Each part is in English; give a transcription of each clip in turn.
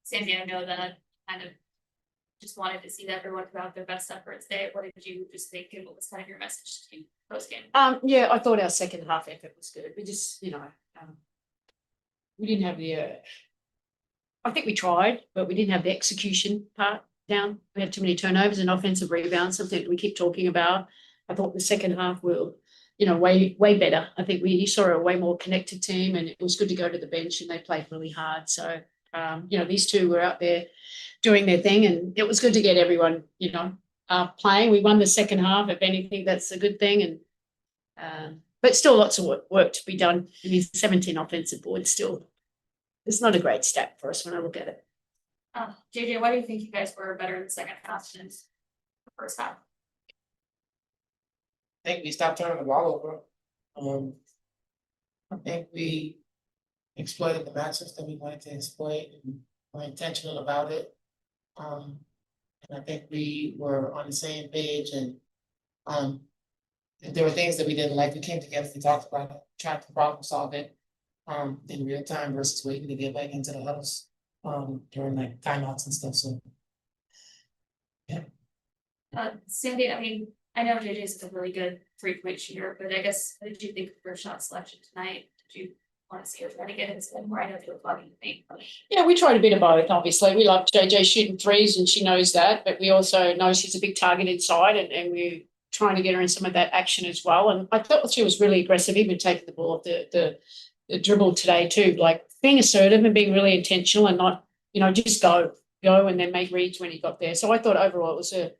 Sandy, I know that kind of just wanted to see that everyone put out their best efforts today. What did you just think, and what was kind of your message to post game? Yeah, I thought our second half effort was good. We just, we didn't have the. I think we tried, but we didn't have the execution part down. We had too many turnovers and offensive rebounds, something we keep talking about. I thought the second half will, way better. I think you saw a way more connected team, and it was good to go to the bench, and they played really hard. So, these two were out there doing their thing, and it was good to get everyone, playing. We won the second half. If anything, that's a good thing. And but still, lots of work to be done. I mean, 17 offensive boards still. It's not a great stat for us when I look at it. JJ, why do you think you guys were better in the second half than the first half? I think we stopped turning the ball over. I think we exploited the matchups that we wanted to exploit and were intentional about it. And I think we were on the same page, and if there were things that we didn't like, we came together, we talked about it, tried to problem solve it in real time versus waiting to get back into the huddles during like timeouts and stuff. So yeah. Sandy, I mean, I know JJ's a really good 3-point shooter, but I guess what did you think of your shot selection tonight? Did you want to see her try to get his head more? I know they were plugging the paint. Yeah, we tried a bit of both, obviously. We love JJ shooting threes, and she knows that, but we also know she's a big target inside, and we're trying to get her in some of that action as well. And I thought she was really aggressive, even taking the ball off the dribble today too, like being assertive and being really intentional and not, just go and then make reads when he got there. So I thought overall it was the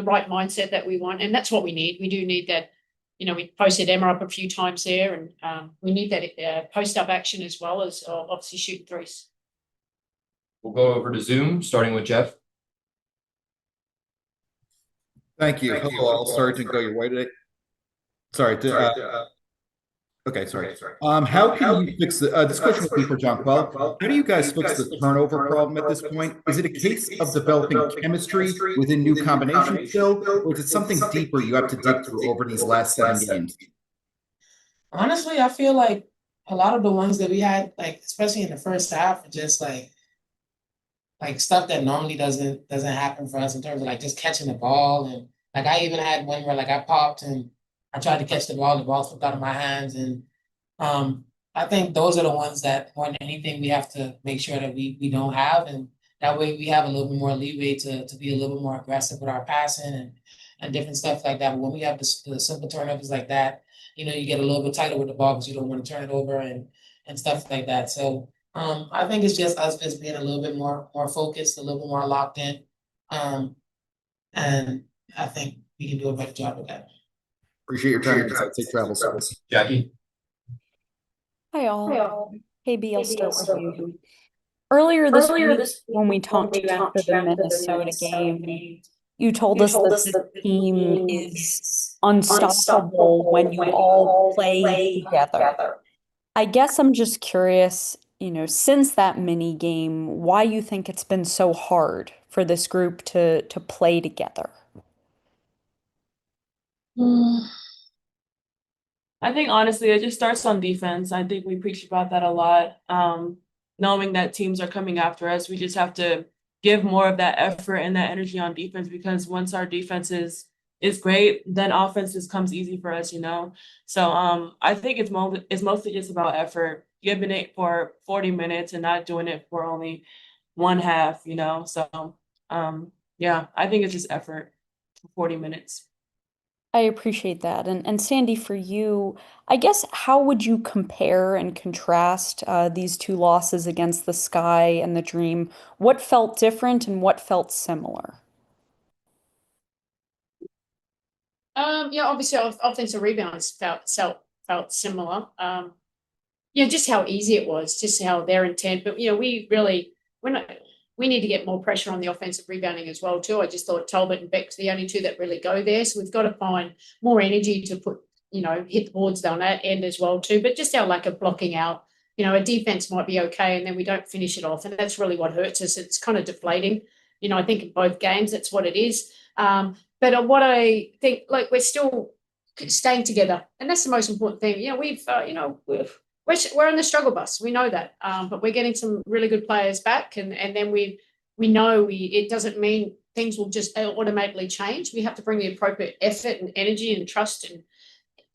right mindset that we want, and that's what we need. We do need that. We posted Emma up a few times there, and we need that post-up action as well as obviously shooting threes. We'll go over to Zoom, starting with Jeff. Thank you. Hello, all. Sorry to go your way today. Sorry. Okay, sorry. How can you fix this question will be for Jonquel. How do you guys fix the turnover problem at this point? Is it a case of developing chemistry within new combinations still, or is it something deeper you have to dig through over these last 7 games? Honestly, I feel like a lot of the ones that we had, like especially in the first half, are just like stuff that normally doesn't happen for us in terms of like just catching the ball. And like I even had one where like I popped and I tried to catch the ball slipped out of my hands. And I think those are the ones that more than anything we have to make sure that we don't have. And that way we have a little bit more leeway to be a little bit more aggressive with our passing and different stuff like that. But when we have the simple turnovers like that, you get a little bit tighter with the ball because you don't want to turn it over and stuff like that. So I think it's just us just being a little bit more focused, a little bit more locked in. And I think we can do a better job with that. Appreciate your time. Safe travel service. Jackie. Hi all. KB, I'll start with you. Earlier this week, when we talked to you after the Minnesota game, you told us that the team is unstoppable when you all play together. I guess I'm just curious, since that mini game, why you think it's been so hard for this group to play together. I think honestly, it just starts on defense. I think we preach about that a lot. Knowing that teams are coming after us, we just have to give more of that effort and that energy on defense, because once our defense is great, then offense just comes easy for us, So I think it's mostly just about effort, giving it for 40 minutes and not doing it for only one half, So yeah, I think it's just effort for 40 minutes. I appreciate that. And Sandy, for you, I guess, how would you compare and contrast these two losses against the Sky and the Dream? What felt different and what felt similar? Obviously offensive rebounds felt similar. Just how easy it was, just how their intent. But we need to get more pressure on the offensive rebounding as well too. I just thought Talbot and Beck's the only two that really go there. So we've got to find more energy to put, hit the boards on that end as well too. But just our lack of blocking out, a defense might be okay and then we don't finish it off. And that's really what hurts us. It's kind of deflating. I think in both games, that's what it is. But what I think, like, we're still staying together. And that's the most important thing. We've we're on the struggle bus. We know that, but we're getting some really good players back, and then we know it doesn't mean things will just automatically change. We have to bring the appropriate effort and energy and trust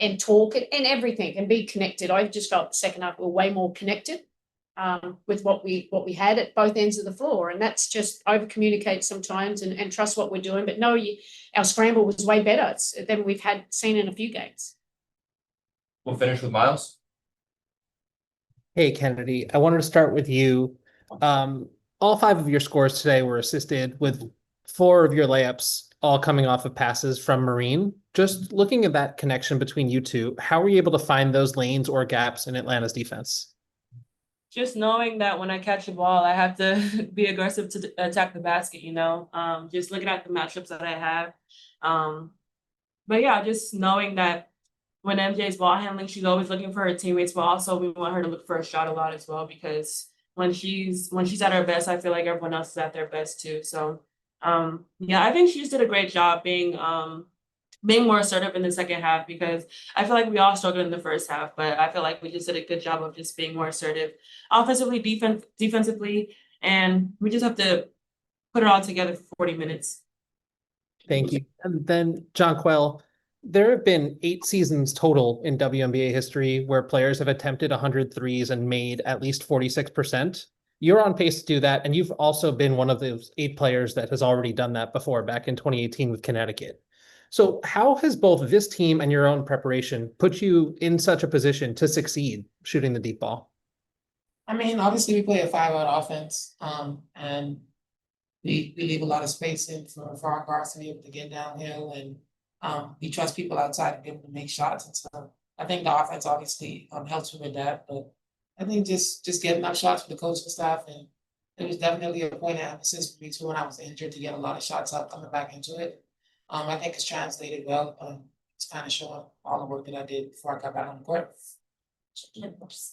and talk and everything and be connected. I just felt the second half we were way more connected with what we had at both ends of the floor, and that's just over communicate sometimes and trust what we're doing. But no, our scramble was way better than we've seen in a few games. We'll finish with Miles. Hey, Kennedy, I wanted to start with you. All 5 of your scores today were assisted, with 4 of your layups all coming off of passes from Marine. Just looking at that connection between you two, how were you able to find those lanes or gaps in Atlanta's defense? Just knowing that when I catch the ball, I have to be aggressive to attack the basket, just looking at the matchups that I have. But yeah, just knowing that when MJ's ball handling, she's always looking for her teammates, but also we want her to look for a shot a lot as well, because when she's at her best, I feel like everyone else is at their best too. So yeah, I think she just did a great job being more assertive in the second half, because I feel like we all struggled in the first half, but I feel like we just did a good job of just being more assertive offensively, defensively, and we just have to put it all together for 40 minutes. Thank you. And then, Jonquel, there have been 8 seasons total in WNBA history where players have attempted 100 threes and made at least 46%. You're on pace to do that, and you've also been one of those 8 players that has already done that before, back in 2018 with Connecticut. So how has both this team and your own preparation put you in such a position to succeed shooting the deep ball? I mean, obviously we play a 5-out offense, and we leave a lot of space in for our guards to be able to get downhill, and we trust people outside to be able to make shots and stuff. I think the offense obviously helps with that, but I think just getting enough shots for the coaching staff, and it was definitely a point of emphasis for me too when I was injured to get a lot of shots up coming back into it. I think it's translated well. It's kind of showing all the work that I did before I got back on the court.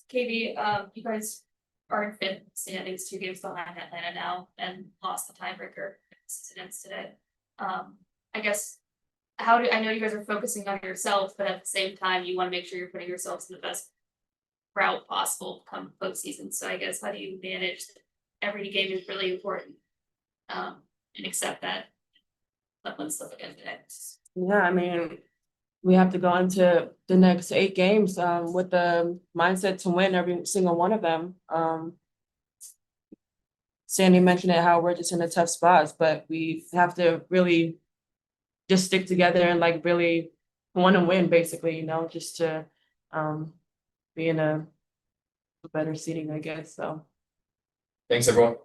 KB, you guys are in 5th standings, 2 games behind Atlanta now, and lost the tiebreaker incidents today. I guess I know you guys are focusing on yourself, but at the same time, you want to make sure you're putting yourselves in the best route possible come postseason. So I guess how do you manage that every game is really important, and accept that one slip again today? Yeah, I mean, we have to go into the next 8 games with the mindset to win every single one of them. Sandy mentioned it, how we're just in a tough spot, but we have to really just stick together and like really want to win, basically, just to be in a better seating, I guess. So Thanks, everyone.